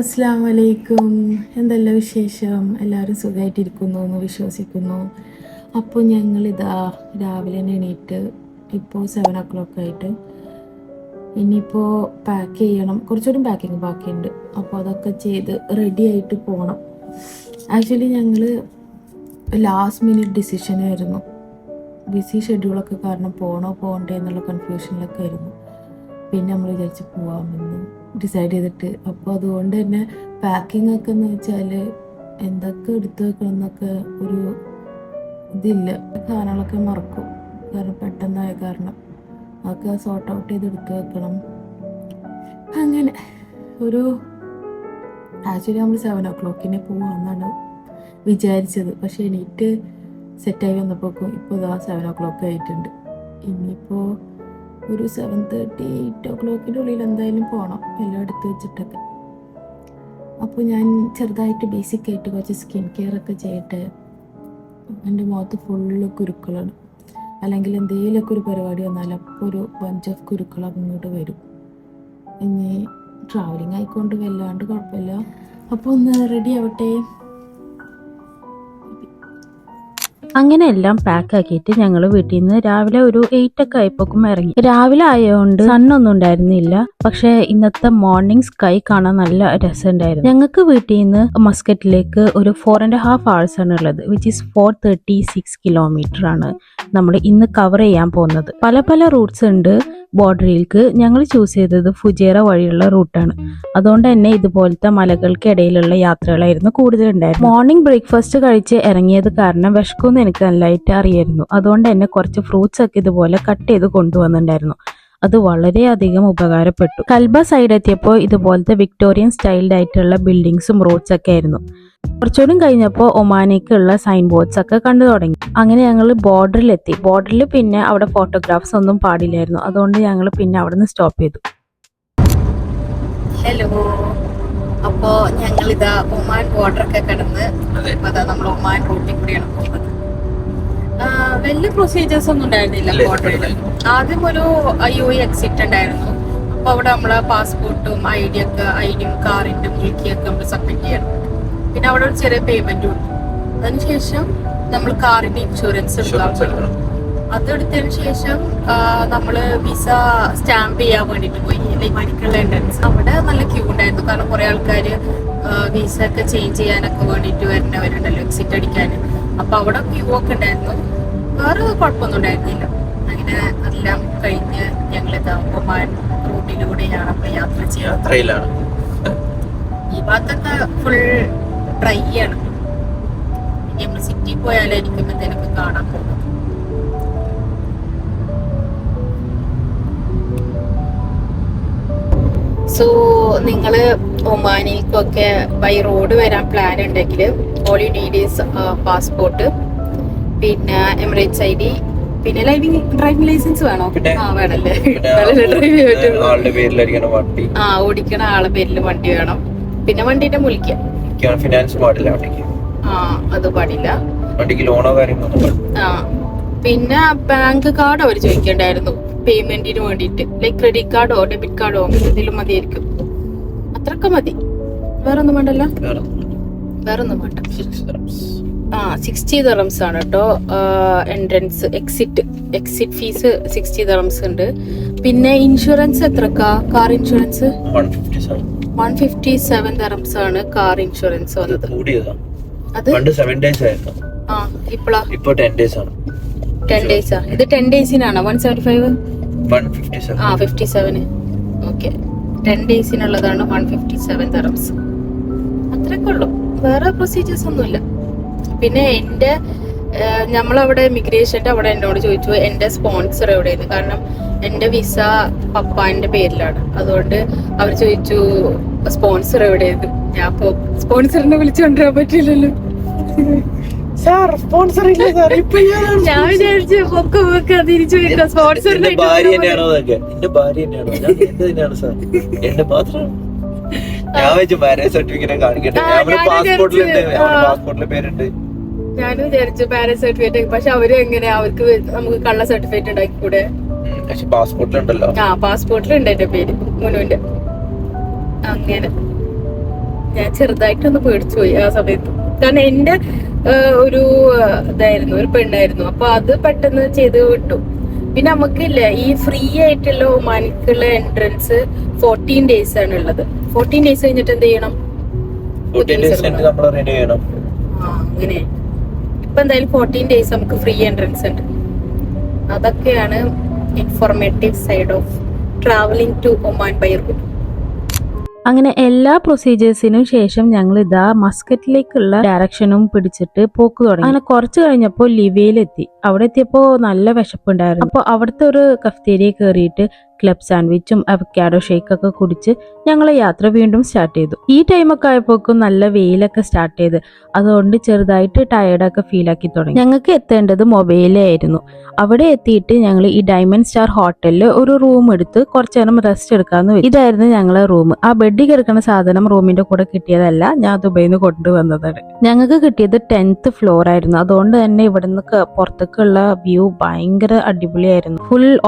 അസ്സലാമു അലൈക്കും. എന്തെല്ലാം വിശേഷം? എല്ലാവരും സുഖമായിട്ടിരിക്കുന്നു എന്ന് വിശ്വസിക്കുന്നു. അപ്പോൾ ഞങ്ങളിതാ രാവിലെ തന്നെ എണീറ്റ് ഇപ്പോൾ 7 o'clock ആയിട്ട് ഇനിയിപ്പോൾ പാക്ക് ചെയ്യണം. കുറച്ചുകൂടി പാക്കിങ് ബാക്കിയുണ്ട്. അപ്പോൾ അതൊക്കെ ചെയ്ത് റെഡി ആയിട്ട് പോകണം. ആക്ച്വലി ഞങ്ങൾ ലാസ്റ്റ് മിനിറ്റ് ഡിസിഷനായിരുന്നു. ബിസി ഷെഡ്യൂളൊക്കെ കാരണം പോകണോ പോകണ്ടേ എന്നുള്ള കൺഫ്യൂഷനിലൊക്കെ ആയിരുന്നു. പിന്നെ നമ്മൾ വിചാരിച്ച് പോകാമെന്ന് ഡിസൈഡ് ചെയ്തിട്ട്. അപ്പോൾ അതുകൊണ്ട് തന്നെ പാക്കിംഗ് ഒക്കെ എന്ന് വെച്ചാൽ എന്തൊക്കെ എടുത്തു വെക്കണം എന്നൊക്കെ ഒരു ഇതില്ല. സാധനങ്ങളൊക്കെ മറക്കും, കാരണം പെട്ടെന്നായ കാരണം അതൊക്കെ സോർട്ട് ഔട്ട് ചെയ്ത് എടുത്തു വെക്കണം. അങ്ങനെ ഒരു ആക്ച്വലി നമ്മൾ 7 o'clock പോകാമെന്നാണ് വിചാരിച്ചത്. പക്ഷേ എണീറ്റ് സെറ്റായി വന്നപ്പോൾ ഇപ്പോൾ ഇതാ 7 o'clock ആയിട്ടുണ്ട്. ഇനിയിപ്പോൾ ഒരു 7:30 8 o'clock ഉള്ളിൽ എന്തായാലും പോകണം, എല്ലാം എടുത്ത് വെച്ചിട്ടൊക്കെ. അപ്പോൾ ഞാൻ ചെറുതായിട്ട് ബേസിക്കായിട്ട് കുറച്ച് സ്കിൻ കെയർ ഒക്കെ ചെയ്യട്ടെ. എൻ്റെ മുഖത്ത് ഫുള്ള് കുരുക്കളാണ്. അല്ലെങ്കിൽ എന്തെങ്കിലുമൊക്കെ ഒരു പരിപാടി വന്നാൽ അപ്പോൾ ഒരു ബഞ്ച് ഓഫ് കുരുക്കൾ അങ്ങോട്ട് വരും. ഇനി ട്രാവലിംഗ് ആയിക്കൊണ്ട് വല്ലാണ്ട് കുഴപ്പമില്ല. അപ്പോൾ ഒന്ന് റെഡി ആവട്ടെ. അങ്ങനെ എല്ലാം പാക്ക് ആക്കിയിട്ട് ഞങ്ങൾ വീട്ടിൽ നിന്ന് രാവിലെ ഒരു 8 ഒക്കെ ആയപ്പോക്കും ഇറങ്ങി. രാവിലെ ആയതുകൊണ്ട് സണ്ണൊന്നും ഉണ്ടായിരുന്നില്ല, പക്ഷെ ഇന്നത്തെ മോർണിംഗ് സ്കൈ കാണാൻ നല്ല രസമുണ്ടായിരുന്നു. ഞങ്ങൾക്ക് വീട്ടിൽ നിന്ന് മസ്കറ്റിലേക്ക് ഒരു 4.5 hours ആണ് ഉള്ളത്, വിച്ച് ഈസ് 436 kilometer ആണ് നമ്മൾ ഇന്ന് കവർ ചെയ്യാൻ പോകുന്നത്. പല പല റൂട്ട്സ് ഉണ്ട് ബോർഡറിലേക്ക്. ഞങ്ങൾ ചൂസ് ചെയ്തത് ഫുജേറ വഴിയുള്ള റൂട്ടാണ്. അതുകൊണ്ട് തന്നെ ഇതുപോലത്തെ മലകൾക്കിടയിലുള്ള യാത്രകളായിരുന്നു കൂടുതലുണ്ടായിരുന്നത്. മോർണിംഗ് ബ്രേക്ക്ഫാസ്റ്റ് കഴിച്ച് ഇറങ്ങിയത് കാരണം വിശക്കുമെന്ന് എനിക്ക് നല്ലതായിട്ട് അറിയായിരുന്നു. അതുകൊണ്ട് തന്നെ കുറച്ച് ഫ്രൂട്ട്സ് ഒക്കെ ഇതുപോലെ കട്ട് ചെയ്ത് കൊണ്ടുവന്നിട്ടുണ്ടായിരുന്നു. അത് വളരെയധികം ഉപകാരപ്പെട്ടു. കൽബ സൈഡ് എത്തിയപ്പോൾ ഇതുപോലത്തെ വിക്ടോറിയൻ സ്റ്റൈൽഡ് ആയിട്ടുള്ള ബിൽഡിങ്സും റോഡ്സ് ഒക്കെ ആയിരുന്നു. കുറച്ചുകൂടി കഴിഞ്ഞപ്പോൾ ഒമാനിക്കുള്ള സൈൻ ബോർഡ്സ് ഒക്കെ കണ്ടു തുടങ്ങി. അങ്ങനെ ഞങ്ങൾ ബോർഡറിലെത്തി. ബോർഡറിൽ പിന്നെ അവിടെ ഫോട്ടോഗ്രാഫ്സ് ഒന്നും പാടില്ലായിരുന്നു. അതുകൊണ്ട് ഞങ്ങൾ പിന്നെ അവിടെ നിന്ന് സ്റ്റോപ്പ് ചെയ്തു. ഹലോ, അപ്പോൾ ഞങ്ങളിതാ ഒമാൻ ബോർഡറൊക്കെ കടന്ന് അതാ നമ്മൾ ഒമാൻ റൂട്ടിൽ കൂടിയാണ് പോകുന്നത്. വലിയ പ്രൊസീജിയേഴ്സ് ഒന്നും ഉണ്ടായിരുന്നില്ല ബോർഡറിൽ. ആദ്യം ഒരു UAE എക്സിറ്റ് ഉണ്ടായിരുന്നു. അപ്പോൾ അവിടെ നമ്മളെ പാസ്പോർട്ടും ഐഡിയും കാറിന്റെ മുൽക്കിയൊക്കെ നമ്മൾ സബ്മിറ്റ് ചെയ്യണം. പിന്നെ അവിടെ ഒരു ചെറിയ പേയ്മെന്റും ഉണ്ട്. അതിനുശേഷം നമ്മൾ കാറിന്റെ ഇൻഷുറൻസ് എടുക്കണം. അതെടുത്തതിന് ശേഷം നമ്മള് വിസ സ്റ്റാമ്പ് ചെയ്യാൻ വേണ്ടിട്ട് പോയി, മണിക്കുള്ള എൻട്രൻസ്. അവിടെ നല്ല ക്യൂ ഉണ്ടായിരുന്നു, കാരണം കുറെ ആൾക്കാര് വിസ ഒക്കെ ചേഞ്ച് ചെയ്യാനൊക്കെ വേണ്ടിട്ട് വരുന്നവരുണ്ടല്ലോ, എക്സിറ്റ് അടിക്കാൻ. അപ്പൊ അവിടെ ക്യൂ ഒക്കെ ഉണ്ടായിരുന്നു. വേറെ കുഴപ്പമൊന്നും ഉണ്ടായിരുന്നില്ല. അങ്ങനെ എല്ലാം കഴിഞ്ഞ് ഞങ്ങളിതാ ഒമാൻ റൂട്ടിലൂടെയാണ് നമ്മൾ യാത്ര ചെയ്യുന്നത്. ഈ ഭാഗത്തൊക്കെ ഫുൾ ഡ്രൈ ആണ്. ഇനി നമ്മൾ സിറ്റി പോയാലായിരിക്കും എന്തെങ്കിലുമൊക്കെ കാണാൻ പോകുന്നത്. സോ നിങ്ങള് ഒമാനിലേക്കൊക്കെ ബൈ റോഡ് വരാൻ പ്ലാൻ ഉണ്ടെങ്കിൽ all you need is passport, പിന്നെ എമിറേറ്റ്സ് ID, പിന്നെ ഡ്രൈവിംഗ് ലൈസൻസ് വേണോ? വേണല്ലേ? ഓടിക്കണ ആളെ പേരിൽ വണ്ടി വേണം. പിന്നെ വണ്ടിന്റെ മുൽക്കിയ അത് പാടില്ല. പിന്നെ ബാങ്ക് കാർഡ് അവർ ചോദിക്കണ്ടായിരുന്നു പേയ്മെന്റിന് വേണ്ടിട്ട്. ലൈക് ക്രെഡിറ്റ് കാർഡോ ഡെബിറ്റ് കാർഡോ എന്തെങ്കിലും മതിയായിരിക്കും. അത്രയൊക്കെ മതി, വേറൊന്നും വേണ്ടല്ലോ. വേറൊന്നും വേണ്ട. 60 dirhams ആണ് കേട്ടോ എൻട്രൻസ്. എക്സിറ്റ് ഫീസ് 60 dirhams ഉണ്ട്. പിന്നെ ഇൻഷുറൻസ് എത്രക്കാ? കാർ ഇൻഷുറൻസ് 157 dirhams ആണ് കാർ ഇൻഷുറൻസ് വന്നത്. അത് ഇപ്പോഴാ 10 days ആ. ഇത് 10 daysനാണോ 175? 57. Okay, 10 daysനുള്ളതാണ് 157 dirhams. അത്രയൊക്കെ ഉള്ളു, വേറെ പ്രൊസീജിയേഴ്സ് ഒന്നുമില്ല. പിന്നെ എൻ്റെ നമ്മളവിടെ ഇമിഗ്രേഷൻ്റെ അവിടെ എന്നോട് ചോദിച്ചു എൻ്റെ സ്പോൺസർ എവിടെയെന്ന്. കാരണം എൻ്റെ വിസ പപ്പാൻ്റെ പേരിലാണ്. അതുകൊണ്ട് അവർ ചോദിച്ചു സ്പോൺസർ എവിടെയെന്ന്. ഞാൻ അപ്പോൾ സ്പോൺസറിനെ വിളിച്ചു കൊണ്ടുവരാൻ പറ്റില്ലല്ലോ. ഞാൻ വിചാരിച്ചു തിരിച്ചു വെക്കാം സ്പോൺസറിന്റെ. ഞാനും വിചാരിച്ചു മാരേജ് സർട്ടിഫിക്കറ്റ്. പക്ഷെ അവര് എങ്ങനെയാ, അവർക്ക് നമുക്ക് കള്ള സർട്ടിഫിക്കറ്റ് ഉണ്ടാക്കിക്കൂടെ? പാസ്പോർട്ടിലുണ്ട് എന്റെ പേര് മുനുവിന്റെ. അങ്ങനെ ഞാൻ ചെറുതായിട്ടൊന്ന് പേടിച്ചു പോയി ആ സമയത്ത്. കാരണം എന്റെ ഒരു ഇതായിരുന്നു, ഒരു പെണ്ണായിരുന്നു. അപ്പൊ അത് പെട്ടെന്ന് ചെയ്ത് വിട്ടു. പിന്നെ നമുക്കില്ല ഈ ഫ്രീ ആയിട്ടുള്ള ഒമാനിക്കുള്ള എൻട്രൻസ് 14 days ആണ് ഉള്ളത്. 14 days കഴിഞ്ഞിട്ട് എന്ത് ചെയ്യണം? അങ്ങനെ ഇപ്പൊ എന്തായാലും 14 days നമുക്ക് ഫ്രീ എൻട്രൻസ് ഉണ്ട്. അതൊക്കെയാണ് informative side of travelling to Oman by road. അങ്ങനെ എല്ലാ പ്രൊസീജിയേഴ്സിനും ശേഷം ഞങ്ങൾ ഇതാ മസ്കറ്റിലേക്കുള്ള ഡയറക്ഷനും പിടിച്ചിട്ട് പോക്ക് തുടങ്ങി. അങ്ങനെ കുറച്ച് കഴിഞ്ഞപ്പോൾ ലിവയിലെത്തി. അവിടെ എത്തിയപ്പോൾ നല്ല വിശപ്പുണ്ടായിരുന്നു. അപ്പോൾ അവിടുത്തെ ഒരു കഫ്തേരിയ കയറിയിട്ട് ക്ലബ് സാൻഡ്വിച്ചും അവക്കാഡോ ഷേക്കൊക്കെ കുടിച്ച് ഞങ്ങളെ യാത്ര വീണ്ടും സ്റ്റാർട്ട് ചെയ്തു. ഈ ടൈമൊക്കെ ആയപ്പോക്കും നല്ല വെയിലൊക്കെ സ്റ്റാർട്ട് ചെയ്ത്, അതുകൊണ്ട് ചെറുതായിട്ട് ടയർഡൊക്കെ ഫീലാക്കി തുടങ്ങി. ഞങ്ങൾക്ക് എത്തേണ്ടത് മൊബൈലായിരുന്നു. അവിടെ എത്തിയിട്ട് ഞങ്ങൾ ഈ ഡയമണ്ട് സ്റ്റാർ ഹോട്ടലിൽ ഒരു റൂം എടുത്ത് കുറച്ചു നേരം റെസ്റ്റ് എടുക്കാമെന്ന് വെച്ചു. ഇതായിരുന്നു ഞങ്ങളെ റൂം. ആ ബെഡിൽ കിടക്കുന്ന സാധനം റൂമിന്റെ കൂടെ കിട്ടിയതല്ല, ഞാൻ ദുബൈയിൽ നിന്ന് കൊണ്ടുവന്നതാണ്. ഞങ്ങൾക്ക് കിട്ടിയത് 10th floor ആയിരുന്നു. അതുകൊണ്ട് തന്നെ ഇവിടുന്ന് പുറത്തേക്കുള്ള വ്യൂ ഭയങ്കര അടിപൊളിയായിരുന്നു.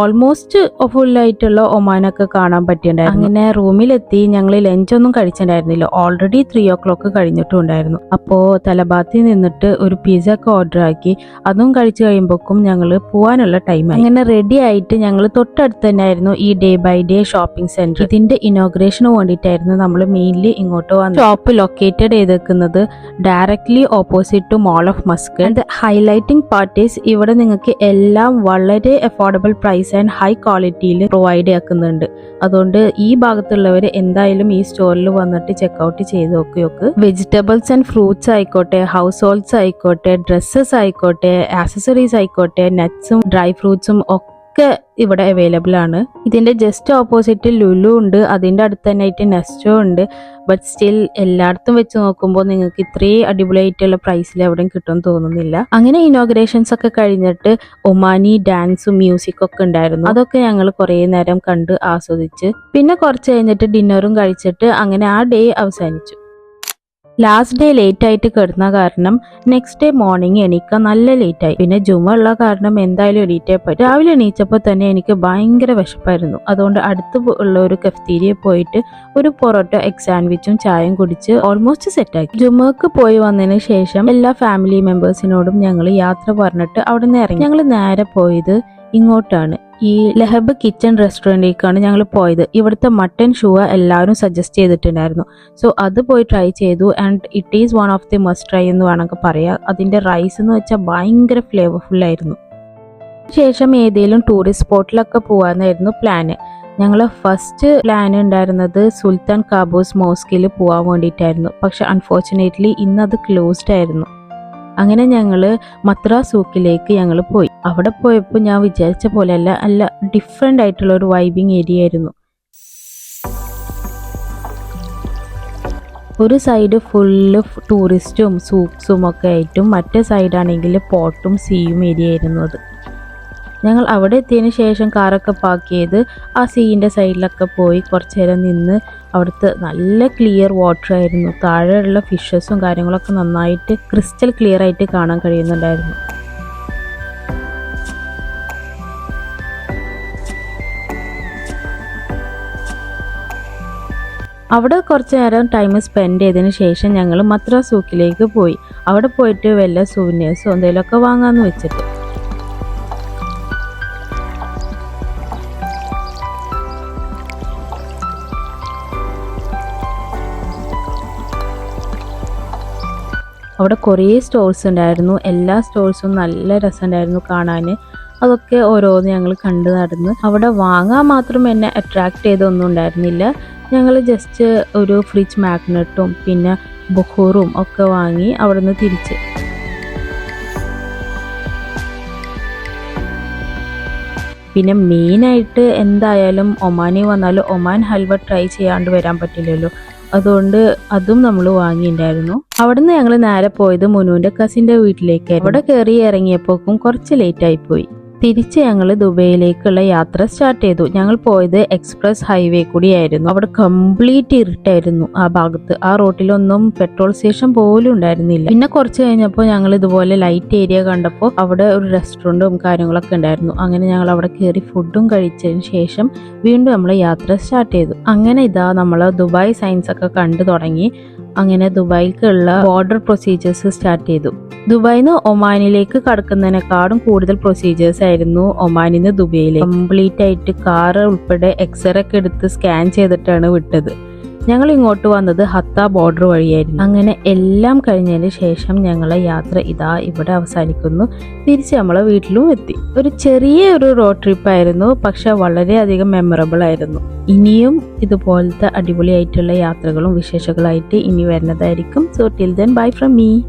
ഓൾമോസ്റ്റ് ഫുള്ളായിട്ടുള്ള ഒമാനൊക്കെ കാണാൻ പറ്റിയിട്ടുണ്ടായിരുന്നു. അങ്ങനെ റൂമിലെത്തി ഞങ്ങൾ ലഞ്ചൊന്നും കഴിച്ചിട്ടുണ്ടായിരുന്നില്ല. Already 3 o'clock കഴിഞ്ഞിട്ടുണ്ടായിരുന്നു. അപ്പോൾ തലബാത്തിൽ നിന്നിട്ട് ഒരു പിസ്സ ഒക്കെ ഓർഡർ ആക്കി. അതും കഴിച്ചു കഴിയുമ്പോഴേക്കും ഞങ്ങൾ പോവാനുള്ള ടൈമായി. അങ്ങനെ റെഡി ആയിട്ട് ഞങ്ങൾ തൊട്ടടുത്ത് തന്നെയായിരുന്നു ഈ day by day shopping centre. ഇതിന്റെ ഇനോഗ്രേഷന് വേണ്ടിയിട്ടായിരുന്നു നമ്മൾ മെയിൻലി ഇങ്ങോട്ട് വന്നത്. ഷോപ്പ് ലൊക്കേറ്റഡ് ചെയ്തേക്കുന്നത് directly opposite to mall of Muscat. And highlighting part is ഇവിടെ നിങ്ങൾക്ക് എല്ലാം വളരെ അഫോർഡബിൾ പ്രൈസ് ആൻഡ് ഹൈ ക്വാളിറ്റിയിൽ പ്രൊവൈഡ് ആക്കുന്നുണ്ട്. അതുകൊണ്ട് ഈ ഭാഗത്തുള്ളവർ എന്തായാലും ഈ സ്റ്റോറിൽ വന്നിട്ട് ചെക്ക്ഔട്ട് ചെയ്ത് നോക്കിയോക്ക്. വെജിറ്റബിൾസ് ആൻഡ് ഫ്രൂട്ട്സ് ആയിക്കോട്ടെ, ഹൗസ് ഹോൾഡ്സ് ആയിക്കോട്ടെ, ഡ്രസ്സസ് ആയിക്കോട്ടെ, ആക്സസറീസ് ആയിക്കോട്ടെ, നട്ട്സും ഡ്രൈ ഫ്രൂട്ട്സും ഒക്കെ ഇവിടെ അവൈലബിൾ ആണ്. ഇതിന്റെ ജസ്റ്റ് ഓപ്പോസിറ്റ് ലുലു ഉണ്ട്, അതിന്റെ അടുത്ത് തന്നെ ആയിട്ട് നെസ്റ്റോ ഉണ്ട്. ബട്ട് സ്റ്റിൽ എല്ലായിടത്തും വെച്ച് നോക്കുമ്പോൾ നിങ്ങൾക്ക് ഇത്രയും അടിപൊളിയായിട്ടുള്ള പ്രൈസിൽ എവിടെയും കിട്ടുമെന്ന് തോന്നുന്നില്ല. അങ്ങനെ ഇനോഗ്രേഷൻസ് ഒക്കെ കഴിഞ്ഞിട്ട് ഒമാനി ഡാൻസും മ്യൂസിക്കും ഒക്കെ ഉണ്ടായിരുന്നു. അതൊക്കെ ഞങ്ങൾ കുറേ നേരം കണ്ട് ആസ്വദിച്ച് പിന്നെ കുറച്ച് കഴിഞ്ഞിട്ട് ഡിന്നറും കഴിച്ചിട്ട് അങ്ങനെ ആ ഡേ അവസാനിച്ചു. ലാസ്റ്റ് ഡേ ലേറ്റ് ആയിട്ട് കിടന്ന കാരണം നെക്സ്റ്റ് ഡേ മോർണിംഗ് എണീക്കാൻ നല്ല ലേറ്റ് ആയി. പിന്നെ ജുമ ഉള്ള കാരണം എന്തായാലും എണീറ്റേ പറ്റും. രാവിലെ എണീച്ചപ്പോൾ തന്നെ എനിക്ക് ഭയങ്കര വിശപ്പായിരുന്നു. അതുകൊണ്ട് അടുത്ത് ഉള്ള ഒരു കഫ്തീരിയ പോയിട്ട് ഒരു പൊറോട്ട, എഗ് സാൻഡ്വിച്ചും ചായയും കുടിച്ച് ഓൾമോസ്റ്റ് സെറ്റാക്കി. ജുമക്ക് പോയി വന്നതിന് ശേഷം എല്ലാ ഫാമിലി മെമ്പേഴ്സിനോടും ഞങ്ങൾ യാത്ര പറഞ്ഞിട്ട് അവിടെ നിന്ന് ഇറങ്ങി. ഞങ്ങൾ നേരെ പോയത് ഇങ്ങോട്ടാണ്, ഈ ലഹബ് കിച്ചൺ റെസ്റ്റോറൻറ്റിലേക്കാണ് ഞങ്ങൾ പോയത്. ഇവിടുത്തെ മട്ടൻ ഷുവ എല്ലാവരും സജസ്റ്റ് ചെയ്തിട്ടുണ്ടായിരുന്നു. സോ അത് പോയി ട്രൈ ചെയ്തു. And it is one of the must try എന്ന് വേണമെങ്കിൽ പറയാം. അതിൻ്റെ റൈസ് എന്ന് വെച്ചാൽ ഭയങ്കര ഫ്ലേവർഫുൾ ആയിരുന്നു. ശേഷം ഏതെങ്കിലും ടൂറിസ്റ്റ് സ്പോട്ടിലൊക്കെ പോകാമെന്നായിരുന്നു പ്ലാന്. ഞങ്ങൾ ഫസ്റ്റ് പ്ലാൻ ഉണ്ടായിരുന്നത് സുൽത്താൻ കാബൂസ് മോസ്കിൽ പോകാൻ വേണ്ടിയിട്ടായിരുന്നു. പക്ഷെ അൺഫോർച്ചുനേറ്റ്ലി ഇന്നത് ക്ലോസ്ഡ് ആയിരുന്നു. അങ്ങനെ ഞങ്ങൾ മത്ര സൂക്കിലേക്ക് ഞങ്ങൾ പോയി. അവിടെ പോയപ്പോൾ ഞാൻ വിചാരിച്ച പോലെയല്ല, നല്ല ഡിഫറെൻ്റ് ആയിട്ടുള്ള ഒരു വൈബിങ് ഏരിയ ആയിരുന്നു. ഒരു സൈഡ് ഫുള്ള് ടൂറിസ്റ്റും സൂക്സും ഒക്കെ ആയിട്ടും മറ്റേ സൈഡാണെങ്കിൽ പോർട്ടും സീയും ഏരിയ ആയിരുന്നു അത്. ഞങ്ങൾ അവിടെ എത്തിയതിന് ശേഷം കാറൊക്കെ പാർക്ക് ചെയ്ത് ആ സീൻ്റെ സൈഡിലൊക്കെ പോയി കുറച്ച് നേരം നിന്ന്. അവിടുത്തെ നല്ല ക്ലിയർ വാട്ടർ ആയിരുന്നു. താഴെയുള്ള ഫിഷസും കാര്യങ്ങളൊക്കെ നന്നായിട്ട് ക്രിസ്റ്റൽ ക്ലിയർ ആയിട്ട് കാണാൻ കഴിയുന്നുണ്ടായിരുന്നു. അവിടെ കുറച്ച് നേരം ടൈം സ്പെൻഡ് ചെയ്തതിന് ശേഷം ഞങ്ങൾ മത്ര സൂക്കിലേക്ക് പോയി. അവിടെ പോയിട്ട് വല്ല സൂവിനേഴ്സോ എന്തെങ്കിലുമൊക്കെ വാങ്ങാമെന്ന് വെച്ചിട്ട്. അവിടെ കുറേ സ്റ്റോഴ്സ് ഉണ്ടായിരുന്നു. എല്ലാ സ്റ്റോഴ്സും നല്ല രസമുണ്ടായിരുന്നു കാണാൻ. അതൊക്കെ ഓരോന്ന് ഞങ്ങൾ കണ്ടു നടന്ന്. അവിടെ വാങ്ങാൻ മാത്രം എന്നെ അട്രാക്ട് ചെയ്തൊന്നും ഉണ്ടായിരുന്നില്ല. ഞങ്ങൾ ജസ്റ്റ് ഒരു ഫ്രിഡ്ജ് മാഗ്നറ്റും പിന്നെ ബുഖൂറും ഒക്കെ വാങ്ങി അവിടെ നിന്ന് തിരിച്ച്. പിന്നെ മെയിനായിട്ട് എന്തായാലും ഒമാനി വന്നാൽ ഒമാൻ ഹൽവ ട്രൈ ചെയ്യാണ്ട് വരാൻ പറ്റില്ലല്ലോ. അതുകൊണ്ട് അതും നമ്മൾ വാങ്ങിയിട്ടുണ്ടായിരുന്നു. അവിടുന്ന് ഞങ്ങൾ നേരെ പോയത് മുനുവിൻ്റെ കസിൻ്റെ വീട്ടിലേക്ക്. അവിടെ കയറി ഇറങ്ങിയപ്പോക്കും കുറച്ച് ലേറ്റ് ആയിപ്പോയി. തിരിച്ച് ഞങ്ങൾ ദുബൈയിലേക്കുള്ള യാത്ര സ്റ്റാർട്ട് ചെയ്തു. ഞങ്ങൾ പോയത് എക്സ്പ്രസ് ഹൈവേ കൂടിയായിരുന്നു. അവിടെ കംപ്ലീറ്റ് ഇരുട്ടായിരുന്നു ആ ഭാഗത്ത്. ആ റോട്ടിലൊന്നും പെട്രോൾ സ്റ്റേഷൻ പോലും ഉണ്ടായിരുന്നില്ല. പിന്നെ കുറച്ച് കഴിഞ്ഞപ്പോൾ ഞങ്ങൾ ഇതുപോലെ ലൈറ്റ് ഏരിയ കണ്ടപ്പോൾ അവിടെ ഒരു റെസ്റ്റോറൻറ്റും കാര്യങ്ങളൊക്കെ ഉണ്ടായിരുന്നു. അങ്ങനെ ഞങ്ങൾ അവിടെ കയറി ഫുഡും കഴിച്ചതിന് ശേഷം വീണ്ടും നമ്മൾ യാത്ര സ്റ്റാർട്ട് ചെയ്തു. അങ്ങനെ ഇതാ നമ്മൾ ദുബായ് സൈൻസ് ഒക്കെ കണ്ടു തുടങ്ങി. അങ്ങനെ ദുബായിലേക്കുള്ള ബോർഡർ പ്രൊസീജിയേഴ്സ് സ്റ്റാർട്ട് ചെയ്തു. ദുബായിൽ നിന്ന് ഒമാനിലേക്ക് കടക്കുന്നതിനേക്കാളും കൂടുതൽ പ്രൊസീജിയേഴ്സ് ആയിരുന്നു ഒമാനിൽ നിന്ന് ദുബൈയിലേക്ക്. കംപ്ലീറ്റ് ആയിട്ട് കാറ് ഉൾപ്പെടെ എക്സ്റേ ഒക്കെ എടുത്ത് സ്കാൻ ചെയ്തിട്ടാണ് വിട്ടത്. ഞങ്ങൾ ഇങ്ങോട്ട് വന്നത് ഹത്ത ബോർഡർ വഴിയായിരുന്നു. അങ്ങനെ എല്ലാം കഴിഞ്ഞതിന് ശേഷം ഞങ്ങളെ യാത്ര ഇതാ ഇവിടെ അവസാനിക്കുന്നു. തിരിച്ച് നമ്മളെ വീട്ടിലും എത്തി. ഒരു ചെറിയ റോഡ് ട്രിപ്പ് ആയിരുന്നു, പക്ഷെ വളരെയധികം മെമ്മറബിൾ ആയിരുന്നു. ഇനിയും ഇതുപോലത്തെ അടിപൊളിയായിട്ടുള്ള യാത്രകളും വിശേഷങ്ങളായിട്ട് ഇനി വരുന്നതായിരിക്കും. So till then bye from me.